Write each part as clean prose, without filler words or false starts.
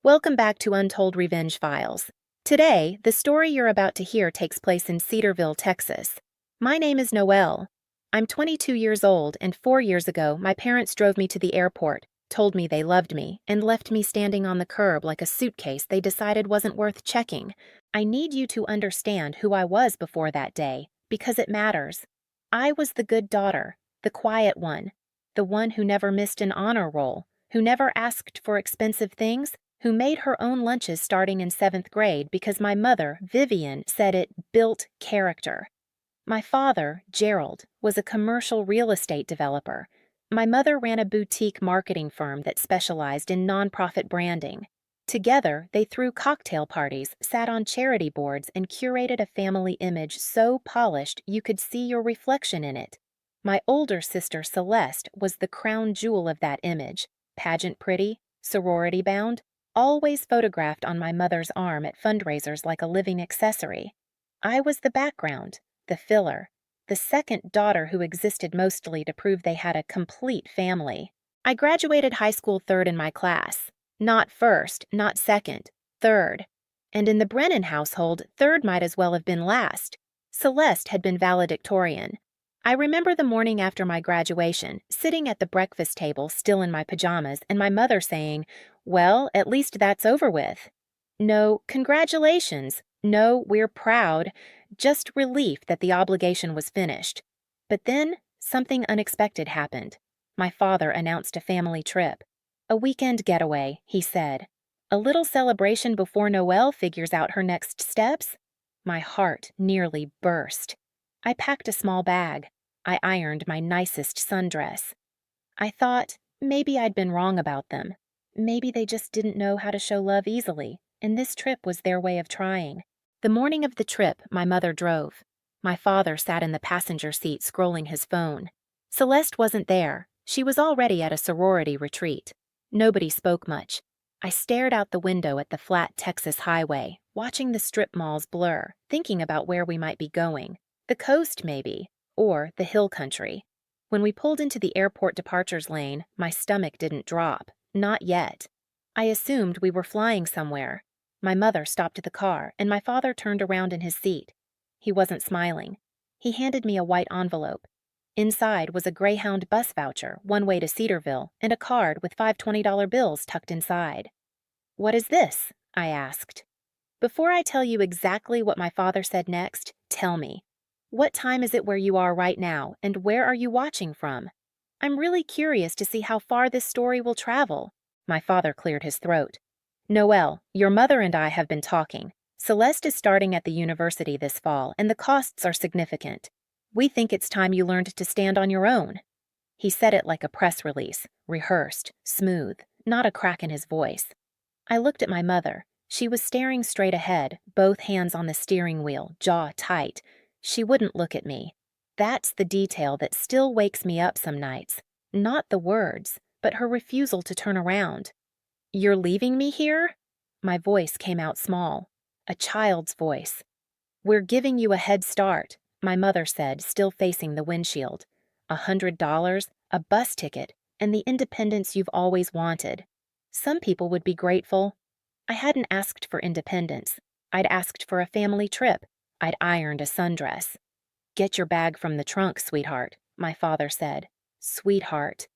Welcome back to Untold Revenge Files. Today, the story you're about to hear takes place in Cedarville, Texas. My name is Noelle. I'm 22 years old, and 4 years ago, my parents drove me to the airport, told me they loved me, and left me standing on the curb like a suitcase they decided wasn't worth checking. I need you to understand who I was before that day, because it matters. I was the good daughter, the quiet one, the one who never missed an honor roll, who never asked for expensive things, who made her own lunches starting in 7th grade because my mother, Vivian, said it built character. My father, Gerald, was a commercial real estate developer. My mother ran a boutique marketing firm that specialized in nonprofit branding. Together, they threw cocktail parties, sat on charity boards, and curated a family image so polished you could see your reflection in it. My older sister, Celeste, was the crown jewel of that image, pageant pretty, sorority bound, always photographed on my mother's arm at fundraisers like a living accessory. I was the background, the filler, the second daughter who existed mostly to prove they had a complete family. I graduated high school third in my class. Not first, not second, third. And in the Brennan household, third might as well have been last. Celeste had been valedictorian. I remember the morning after my graduation, sitting at the breakfast table still in my pajamas, and my mother saying, "Well, at least that's over with." No, congratulations. No, we're proud. Just relief that the obligation was finished. But then, something unexpected happened. My father announced a family trip. A weekend getaway, he said. A little celebration before Noelle figures out her next steps? My heart nearly burst. I packed a small bag. I ironed my nicest sundress. I thought maybe I'd been wrong about them. Maybe they just didn't know how to show love easily, and this trip was their way of trying. The morning of the trip, my mother drove. My father sat in the passenger seat scrolling his phone. Celeste wasn't there. She was already at a sorority retreat. Nobody spoke much. I stared out the window at the flat Texas highway, watching the strip malls blur, thinking about where we might be going. The coast, maybe, or the hill country. When we pulled into the airport departures lane, my stomach didn't drop. Not yet. I assumed we were flying somewhere. My mother stopped the car, and my father turned around in his seat. He wasn't smiling. He handed me a white envelope. Inside was a Greyhound bus voucher, one way to Cedarville, and a card with 5 $20 bills tucked inside. "What is this?" I asked. Before I tell you exactly what my father said next, tell me. What time is it where you are right now, and where are you watching from? I'm really curious to see how far this story will travel. My father cleared his throat. "Noelle, your mother and I have been talking. Celeste is starting at the university this fall, and the costs are significant. We think it's time you learned to stand on your own." He said it like a press release, rehearsed, smooth, not a crack in his voice. I looked at my mother. She was staring straight ahead, both hands on the steering wheel, jaw tight. She wouldn't look at me. That's the detail that still wakes me up some nights. Not the words, but her refusal to turn around. "You're leaving me here?" My voice came out small. A child's voice. "We're giving you a head start," my mother said, still facing the windshield. $100, a bus ticket, and the independence you've always wanted. Some people would be grateful. I hadn't asked for independence. I'd asked for a family trip. I'd ironed a sundress. "Get your bag from the trunk, sweetheart," my father said. Sweetheart.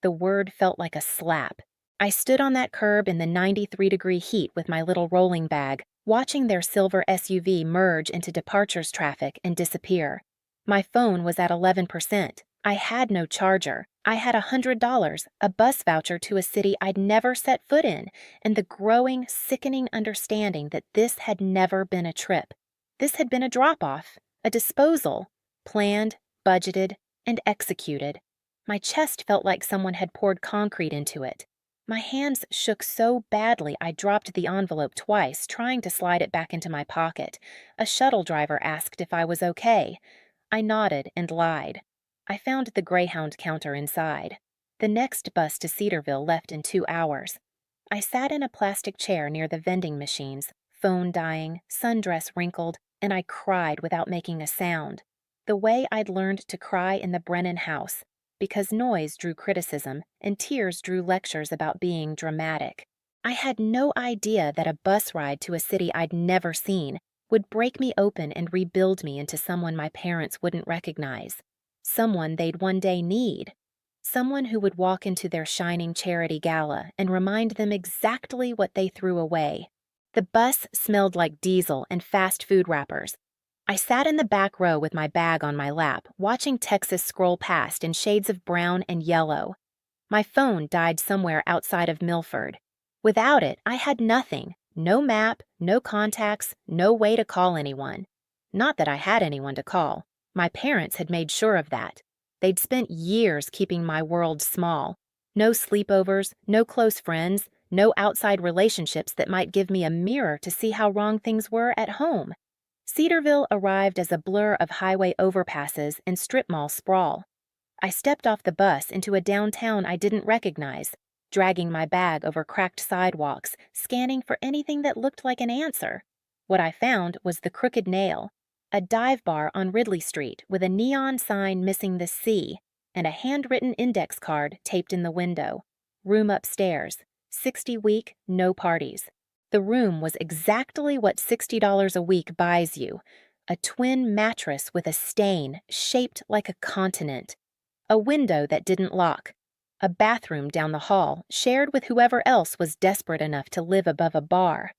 The word felt like a slap. I stood on that curb in the 93-degree heat with my little rolling bag, watching their silver SUV merge into departures traffic and disappear. My phone was at 11%. I had no charger. I had $100, a bus voucher to a city I'd never set foot in, and the growing, sickening understanding that this had never been a trip. This had been a drop-off, a disposal, planned, budgeted, and executed. My chest felt like someone had poured concrete into it. My hands shook so badly I dropped the envelope twice, trying to slide it back into my pocket. A shuttle driver asked if I was okay. I nodded and lied. I found the Greyhound counter inside. The next bus to Cedarville left in 2 hours. I sat in a plastic chair near the vending machines, phone dying, sundress wrinkled, and I cried without making a sound. The way I'd learned to cry in the Brennan house, because noise drew criticism and tears drew lectures about being dramatic. I had no idea that a bus ride to a city I'd never seen would break me open and rebuild me into someone my parents wouldn't recognize, someone they'd one day need, someone who would walk into their shining charity gala and remind them exactly what they threw away. The bus smelled like diesel and fast food wrappers. I sat in the back row with my bag on my lap, watching Texas scroll past in shades of brown and yellow. My phone died somewhere outside of Milford. Without it, I had nothing. No map, no contacts, no way to call anyone. Not that I had anyone to call. My parents had made sure of that. They'd spent years keeping my world small. No sleepovers, no close friends, no outside relationships that might give me a mirror to see how wrong things were at home. Cedarville arrived as a blur of highway overpasses and strip mall sprawl. I stepped off the bus into a downtown I didn't recognize, dragging my bag over cracked sidewalks, scanning for anything that looked like an answer. What I found was the Crooked Nail, a dive bar on Ridley Street with a neon sign missing the C and a handwritten index card taped in the window. Room upstairs. 60 week, no parties. The room was exactly what $60 a week buys you, a twin mattress with a stain shaped like a continent, a window that didn't lock, a bathroom down the hall shared with whoever else was desperate enough to live above a bar.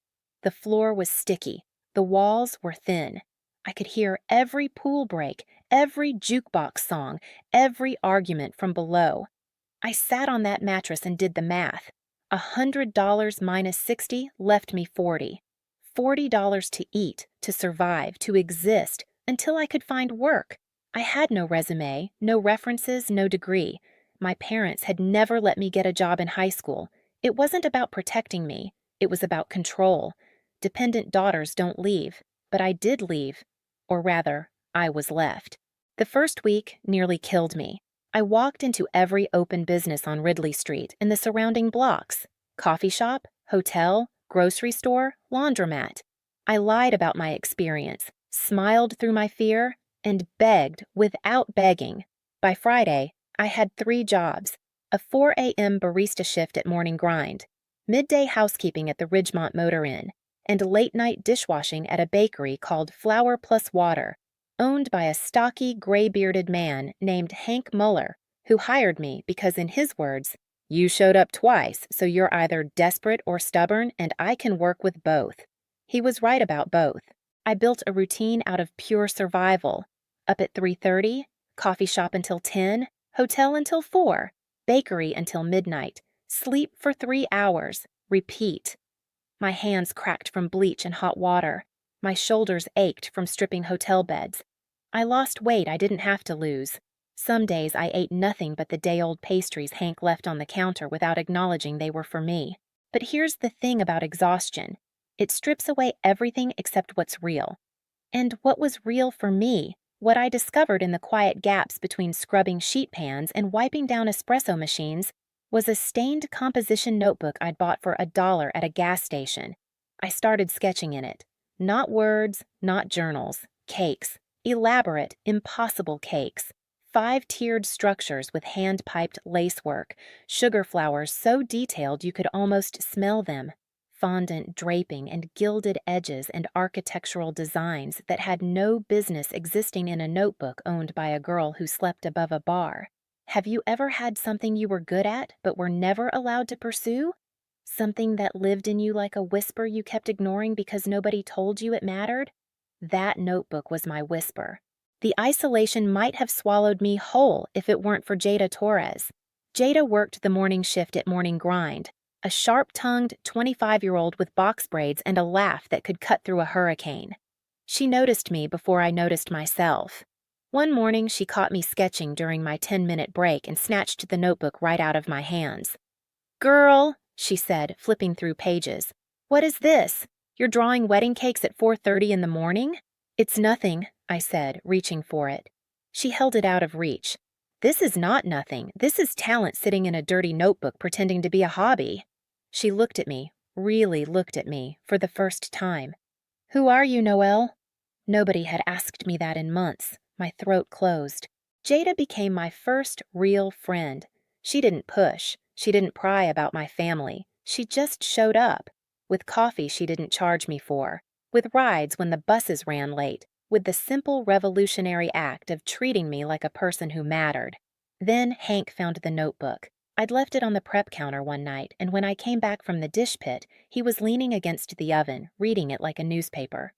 The floor was sticky, the walls were thin. I could hear every pool break, every jukebox song, every argument from below. I sat on that mattress and did the math. $100 minus 60 left me 40. $40 to eat, to survive, to exist, until I could find work. I had no resume, no references, no degree. My parents had never let me get a job in high school. It wasn't about protecting me. It was about control. Dependent daughters don't leave, but I did leave. Or rather, I was left. The first week nearly killed me. I walked into every open business on Ridley Street and the surrounding blocks. Coffee shop, hotel, grocery store, laundromat. I lied about my experience, smiled through my fear, and begged without begging. By Friday, I had 3 jobs: a 4 a.m. barista shift at Morning Grind, midday housekeeping at the Ridgemont Motor Inn, and late-night dishwashing at a bakery called Flour Plus Water, owned by a stocky, gray-bearded man named Hank Muller, who hired me because, in his words, "You showed up twice, so you're either desperate or stubborn, and I can work with both." He was right about both. I built a routine out of pure survival. Up at 3:30, coffee shop until 10, hotel until 4, bakery until midnight, sleep for 3 hours, repeat. My hands cracked from bleach and hot water. My shoulders ached from stripping hotel beds. I lost weight I didn't have to lose. Some days I ate nothing but the day-old pastries Hank left on the counter without acknowledging they were for me. But here's the thing about exhaustion. It strips away everything except what's real. And what was real for me, what I discovered in the quiet gaps between scrubbing sheet pans and wiping down espresso machines, was a stained composition notebook I'd bought for $1 at a gas station. I started sketching in it. Not words, not journals, cakes. Elaborate, impossible cakes. 5-tiered structures with hand-piped lacework, sugar flowers so detailed you could almost smell them, fondant draping and gilded edges and architectural designs that had no business existing in a notebook owned by a girl who slept above a bar. Have you ever had something you were good at but were never allowed to pursue? Something that lived in you like a whisper you kept ignoring because nobody told you it mattered? That notebook was my whisper. The isolation might have swallowed me whole if it weren't for Jada Torres. Jada worked the morning shift at Morning Grind, a sharp-tongued 25-year-old with box braids and a laugh that could cut through a hurricane. She noticed me before I noticed myself. One morning she caught me sketching during my 10-minute break and snatched the notebook right out of my hands. "Girl," she said, flipping through pages, "what is this? You're drawing wedding cakes at 4:30 in the morning?" "It's nothing," I said, reaching for it. She held it out of reach. "This is not nothing. This is talent sitting in a dirty notebook pretending to be a hobby." She looked at me, really looked at me, for the first time. "Who are you, Noelle?" Nobody had asked me that in months. My throat closed. Jada became my first real friend. She didn't push. She didn't pry about my family. She just showed up, with coffee she didn't charge me for, with rides when the buses ran late, with the simple revolutionary act of treating me like a person who mattered. Then Hank found the notebook. I'd left it on the prep counter one night, and when I came back from the dish pit, he was leaning against the oven, reading it like a newspaper.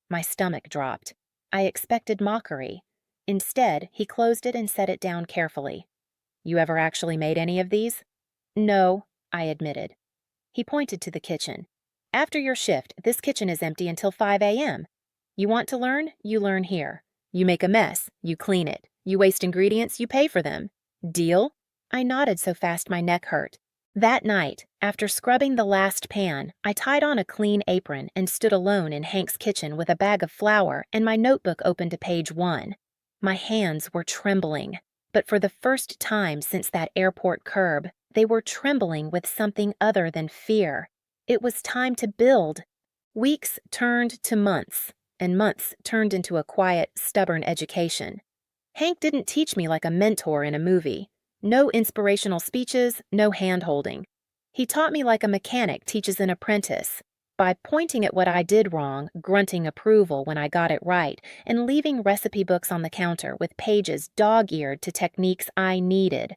My stomach dropped. I expected mockery. Instead, he closed it and set it down carefully. "You ever actually made any of these?" "No," I admitted. He pointed to the kitchen. "After your shift, this kitchen is empty until 5 a.m. You want to learn? You learn here. You make a mess, you clean it. You waste ingredients, you pay for them. Deal?" I nodded so fast my neck hurt. That night, after scrubbing the last pan, I tied on a clean apron and stood alone in Hank's kitchen with a bag of flour and my notebook open to page 1. My hands were trembling, but for the first time since that airport curb, they were trembling with something other than fear. It was time to build. Weeks turned to months, and months turned into a quiet, stubborn education. Hank didn't teach me like a mentor in a movie. No inspirational speeches, no hand-holding. He taught me like a mechanic teaches an apprentice, by pointing at what I did wrong, grunting approval when I got it right, and leaving recipe books on the counter with pages dog-eared to techniques I needed.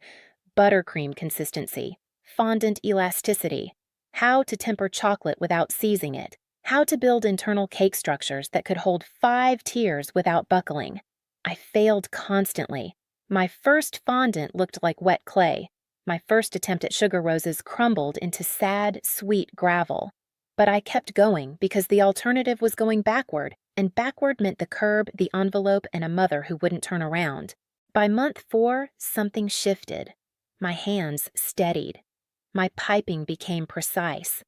Buttercream consistency, fondant elasticity, how to temper chocolate without seizing it, how to build internal cake structures that could hold 5 tiers without buckling. I failed constantly. My first fondant looked like wet clay. My first attempt at sugar roses crumbled into sad, sweet gravel. But I kept going because the alternative was going backward, and backward meant the curb, the envelope, and a mother who wouldn't turn around. By month 4, something shifted. My hands steadied. My piping became precise.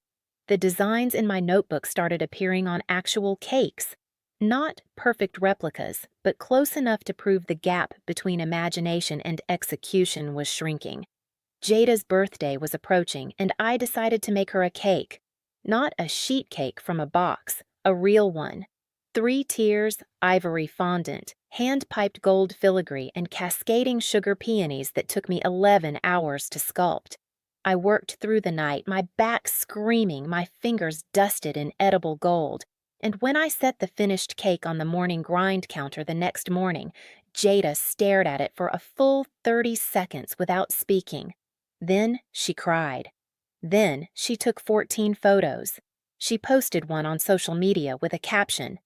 The designs in my notebook started appearing on actual cakes. Not perfect replicas, but close enough to prove the gap between imagination and execution was shrinking. Jada's birthday was approaching, and I decided to make her a cake. Not a sheet cake from a box, a real one. 3 tiers, ivory fondant, hand-piped gold filigree, and cascading sugar peonies that took me 11 hours to sculpt. I worked through the night, my back screaming, my fingers dusted in edible gold. And when I set the finished cake on the morning grind counter the next morning, Jada stared at it for a full 30 seconds without speaking. Then she cried. Then she took 14 photos. She posted one on social media with a caption,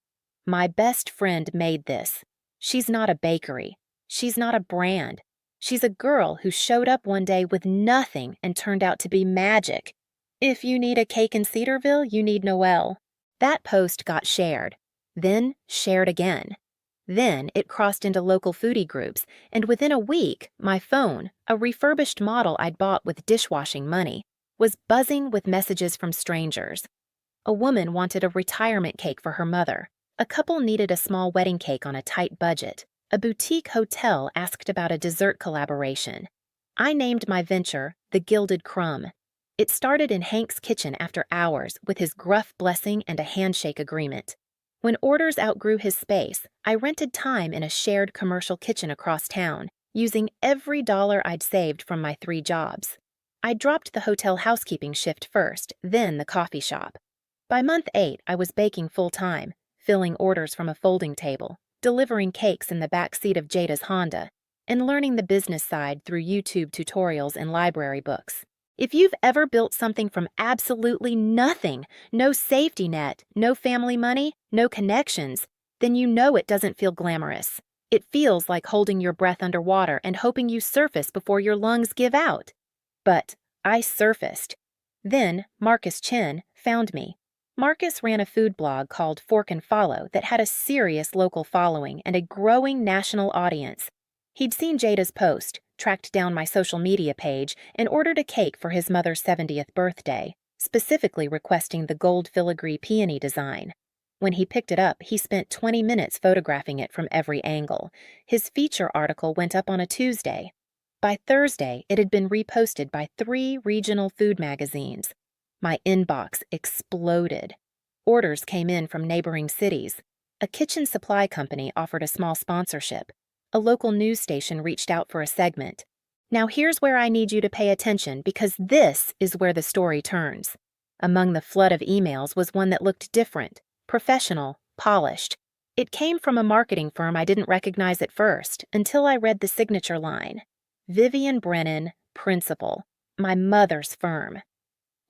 "My best friend made this. She's not a bakery. She's not a brand. She's a girl who showed up one day with nothing and turned out to be magic. If you need a cake in Cedarville, you need Noelle." That post got shared, then shared again. Then it crossed into local foodie groups, and within a week, my phone, a refurbished model I'd bought with dishwashing money, was buzzing with messages from strangers. A woman wanted a retirement cake for her mother. A couple needed a small wedding cake on a tight budget. A boutique hotel asked about a dessert collaboration. I named my venture The Gilded Crumb. It started in Hank's kitchen after hours with his gruff blessing and a handshake agreement. When orders outgrew his space, I rented time in a shared commercial kitchen across town, using every dollar I'd saved from my 3 jobs. I dropped the hotel housekeeping shift first, then the coffee shop. By month 8, I was baking full-time, filling orders from a folding table, delivering cakes in the back seat of Jada's Honda, and learning the business side through YouTube tutorials and library books. If you've ever built something from absolutely nothing, no safety net, no family money, no connections, then you know it doesn't feel glamorous. It feels like holding your breath underwater and hoping you surface before your lungs give out. But I surfaced. Then Marcus Chen found me. Marcus ran a food blog called Fork and Follow that had a serious local following and a growing national audience. He'd seen Jada's post, tracked down my social media page, and ordered a cake for his mother's 70th birthday, specifically requesting the gold filigree peony design. When he picked it up, he spent 20 minutes photographing it from every angle. His feature article went up on a Tuesday. By Thursday, it had been reposted by 3 regional food magazines. My inbox exploded. Orders came in from neighboring cities. A kitchen supply company offered a small sponsorship. A local news station reached out for a segment. Now here's where I need you to pay attention because this is where the story turns. Among the flood of emails was one that looked different, professional, polished. It came from a marketing firm I didn't recognize at first until I read the signature line. Vivian Brennan, Principal, my mother's firm.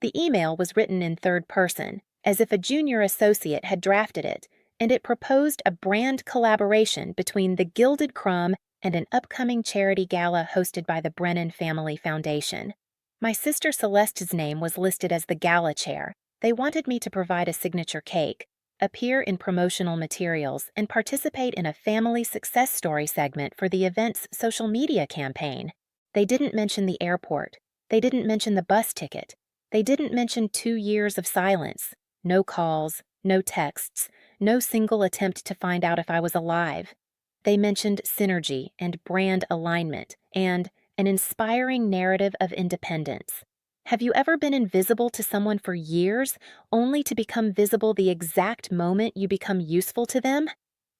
The email was written in third person, as if a junior associate had drafted it, and it proposed a brand collaboration between the Gilded Crumb and an upcoming charity gala hosted by the Brennan Family Foundation. My sister Celeste's name was listed as the gala chair. They wanted me to provide a signature cake, appear in promotional materials, and participate in a family success story segment for the event's social media campaign. They didn't mention the airport. They didn't mention the bus ticket. They didn't mention 2 years of silence. No calls, no texts, no single attempt to find out if I was alive. They mentioned synergy and brand alignment and an inspiring narrative of independence. Have you ever been invisible to someone for years, only to become visible the exact moment you become useful to them?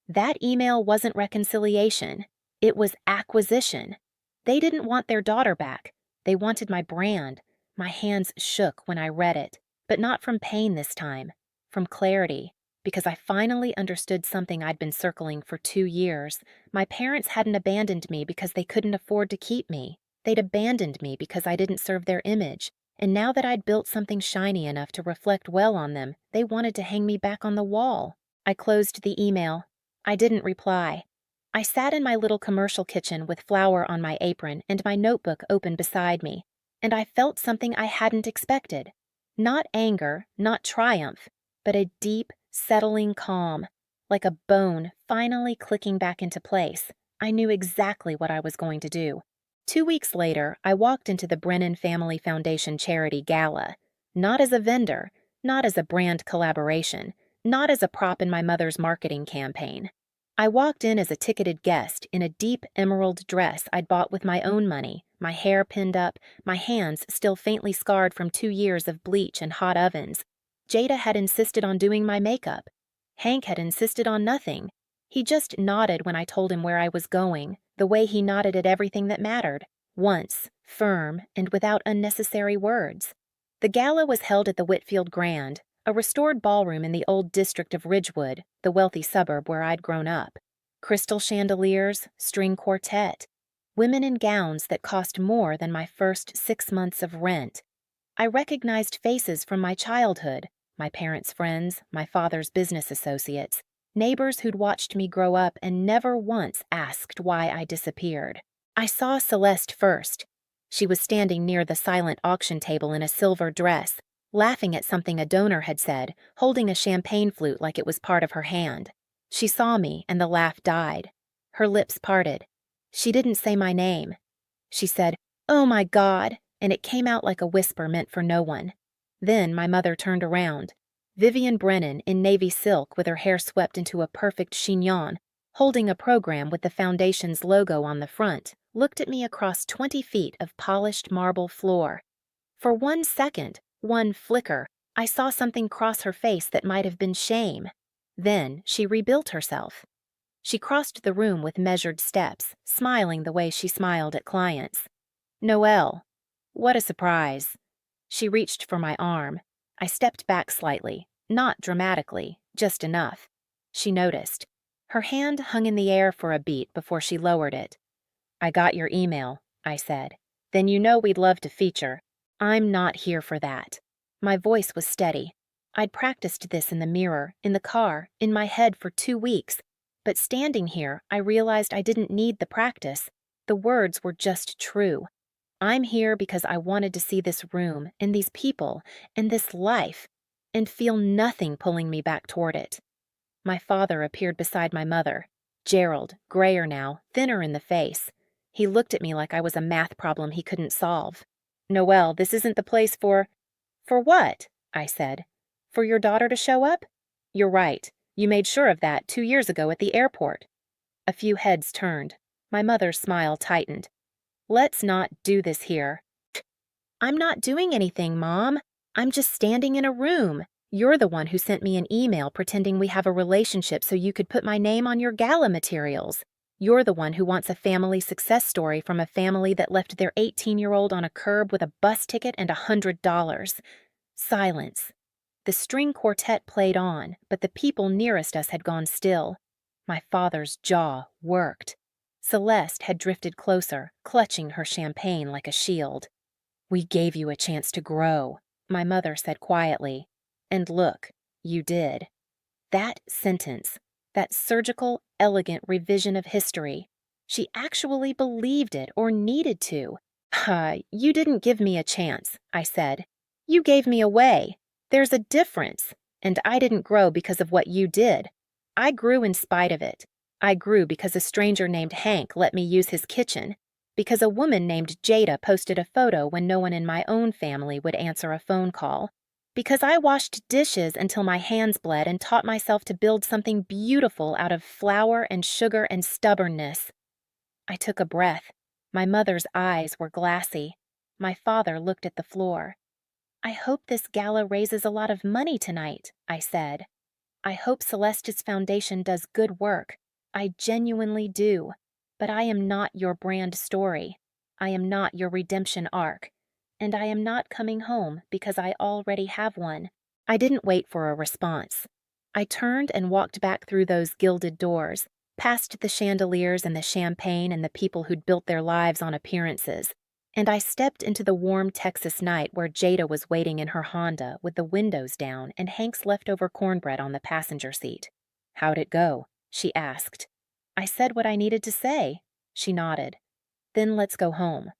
That email wasn't reconciliation. It was acquisition. They didn't want their daughter back. They wanted my brand. My hands shook when I read it, but not from pain this time, from clarity, because I finally understood something I'd been circling for 2 years. My parents hadn't abandoned me because they couldn't afford to keep me. They'd abandoned me because I didn't serve their image, and now that I'd built something shiny enough to reflect well on them, they wanted to hang me back on the wall. I closed the email. I didn't reply. I sat in my little commercial kitchen with flour on my apron and my notebook open beside me, and I felt something I hadn't expected. Not anger, not triumph, but a deep, settling calm, like a bone finally clicking back into place. I knew exactly what I was going to do. 2 weeks later, I walked into the Brennan Family Foundation charity gala, not as a vendor, not as a brand collaboration, not as a prop in my mother's marketing campaign. I walked in as a ticketed guest in a deep emerald dress I'd bought with my own money, my hair pinned up, my hands still faintly scarred from 2 years of bleach and hot ovens. Jada had insisted on doing my makeup. Hank had insisted on nothing. He just nodded when I told him where I was going, the way he nodded at everything that mattered, once, firm, and without unnecessary words. The gala was held at the Whitfield Grand, a restored ballroom in the old district of Ridgewood, the wealthy suburb where I'd grown up. Crystal chandeliers, string quartet, women in gowns that cost more than my first 6 months of rent. I recognized faces from my childhood, my parents' friends, my father's business associates, neighbors who'd watched me grow up and never once asked why I disappeared. I saw Celeste first. She was standing near the silent auction table in a silver dress, laughing at something a donor had said, holding a champagne flute like it was part of her hand. She saw me, and the laugh died. Her lips parted. She didn't say my name. She said, "Oh my God," and it came out like a whisper meant for no one. Then my mother turned around. Vivian Brennan, in navy silk with her hair swept into a perfect chignon, holding a program with the foundation's logo on the front, looked at me across 20 feet of polished marble floor. For 1 second, one flicker, I saw something cross her face that might have been shame. Then she rebuilt herself. She crossed the room with measured steps, smiling the way she smiled at clients. "Noelle, what a surprise." She reached for my arm. I stepped back slightly, not dramatically, just enough. She noticed. Her hand hung in the air for a beat before she lowered it. "I got your email," I said. "Then you know we'd love to feature." "I'm not here for that." My voice was steady. I'd practiced this in the mirror, in the car, in my head for 2 weeks. But standing here, I realized I didn't need the practice. The words were just true. I'm here because I wanted to see this room, and these people, and this life, and feel nothing pulling me back toward it. My father appeared beside my mother. Gerald, grayer now, thinner in the face. He looked at me like I was a math problem he couldn't solve. "Noelle, this isn't the place for—" "For what?" I said. "For your daughter to show up?" "You're right. You made sure of that 2 years ago at the airport." A few heads turned. My mother's smile tightened. "Let's not do this here." "I'm not doing anything, Mom. I'm just standing in a room. You're the one who sent me an email pretending we have a relationship so you could put my name on your gala materials. You're the one who wants a family success story from a family that left their 18-year-old on a curb with a bus ticket and $100. Silence. The string quartet played on, but the people nearest us had gone still. My father's jaw worked. Celeste had drifted closer, clutching her champagne like a shield. "We gave you a chance to grow," my mother said quietly. "And look, you did." That sentence, that surgical, elegant revision of history, she actually believed it or needed to. You didn't give me a chance," I said. "You gave me away. There's a difference, and I didn't grow because of what you did. I grew in spite of it. I grew because a stranger named Hank let me use his kitchen, because a woman named Jada posted a photo when no one in my own family would answer a phone call, because I washed dishes until my hands bled and taught myself to build something beautiful out of flour and sugar and stubbornness." I took a breath. My mother's eyes were glassy. My father looked at the floor. "I hope this gala raises a lot of money tonight," I said. "I hope Celeste's foundation does good work. I genuinely do. But I am not your brand story. I am not your redemption arc. And I am not coming home because I already have one." I didn't wait for a response. I turned and walked back through those gilded doors, past the chandeliers and the champagne and the people who'd built their lives on appearances. And I stepped into the warm Texas night where Jada was waiting in her Honda with the windows down and Hank's leftover cornbread on the passenger seat. "How'd it go?" she asked. I said what I needed to say. She nodded. "Then let's go home."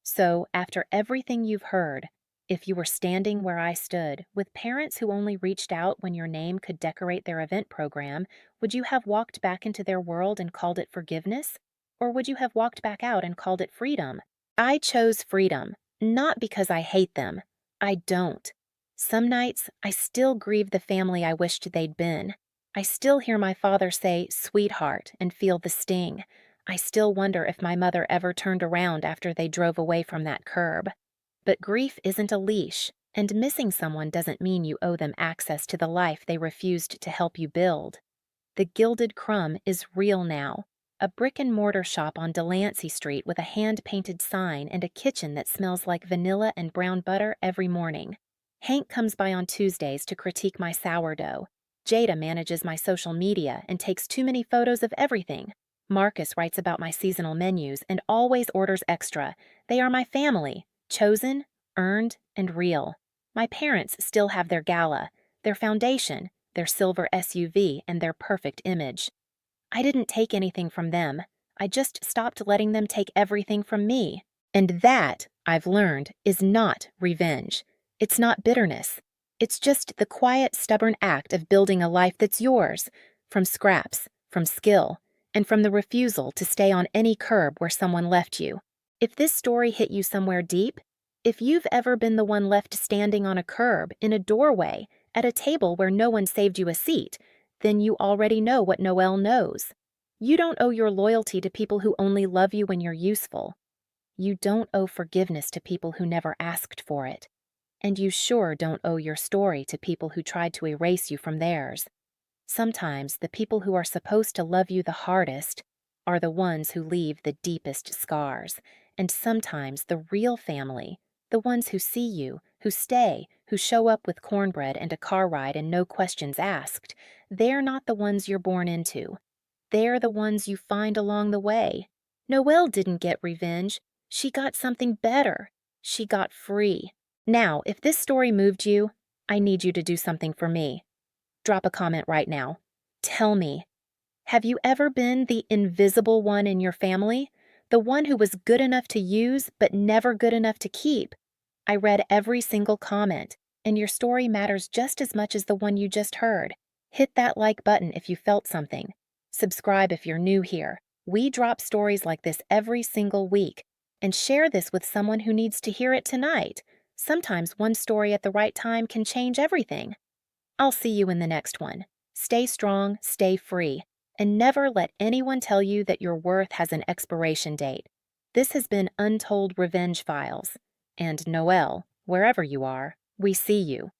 So, after everything you've heard, if you were standing where I stood, with parents who only reached out when your name could decorate their event program, would you have walked back into their world and called it forgiveness? Or would you have walked back out and called it freedom? I chose freedom, not because I hate them. I don't. Some nights, I still grieve the family I wished they'd been. I still hear my father say, "sweetheart," and feel the sting. I still wonder if my mother ever turned around after they drove away from that curb. But grief isn't a leash, and missing someone doesn't mean you owe them access to the life they refused to help you build. The Gilded Crumb is real now. A brick-and-mortar shop on Delancey Street with a hand-painted sign and a kitchen that smells like vanilla and brown butter every morning. Hank comes by on Tuesdays to critique my sourdough. Jada manages my social media and takes too many photos of everything. Marcus writes about my seasonal menus and always orders extra. They are my family, chosen, earned, and real. My parents still have their gala, their foundation, their silver SUV, and their perfect image. I didn't take anything from them. I just stopped letting them take everything from me. And that, I've learned, is not revenge. It's not bitterness. It's just the quiet, stubborn act of building a life that's yours, from scraps, from skill, and from the refusal to stay on any curb where someone left you. If this story hit you somewhere deep, if you've ever been the one left standing on a curb, in a doorway, at a table where no one saved you a seat, then you already know what Noelle knows. You don't owe your loyalty to people who only love you when you're useful. You don't owe forgiveness to people who never asked for it. And you sure don't owe your story to people who tried to erase you from theirs. Sometimes the people who are supposed to love you the hardest are the ones who leave the deepest scars, and sometimes the real family, the ones who see you, who stay, who show up with cornbread and a car ride and no questions asked, they're not the ones you're born into. They're the ones you find along the way. Noelle didn't get revenge. She got something better. She got free. Now, if this story moved you, I need you to do something for me. Drop a comment right now. Tell me, have you ever been the invisible one in your family? The one who was good enough to use but never good enough to keep? I read every single comment, and your story matters just as much as the one you just heard. Hit that like button if you felt something. Subscribe if you're new here. We drop stories like this every single week. And share this with someone who needs to hear it tonight. Sometimes one story at the right time can change everything. I'll see you in the next one. Stay strong, stay free, and never let anyone tell you that your worth has an expiration date. This has been Untold Revenge Files. And Noelle, wherever you are, we see you.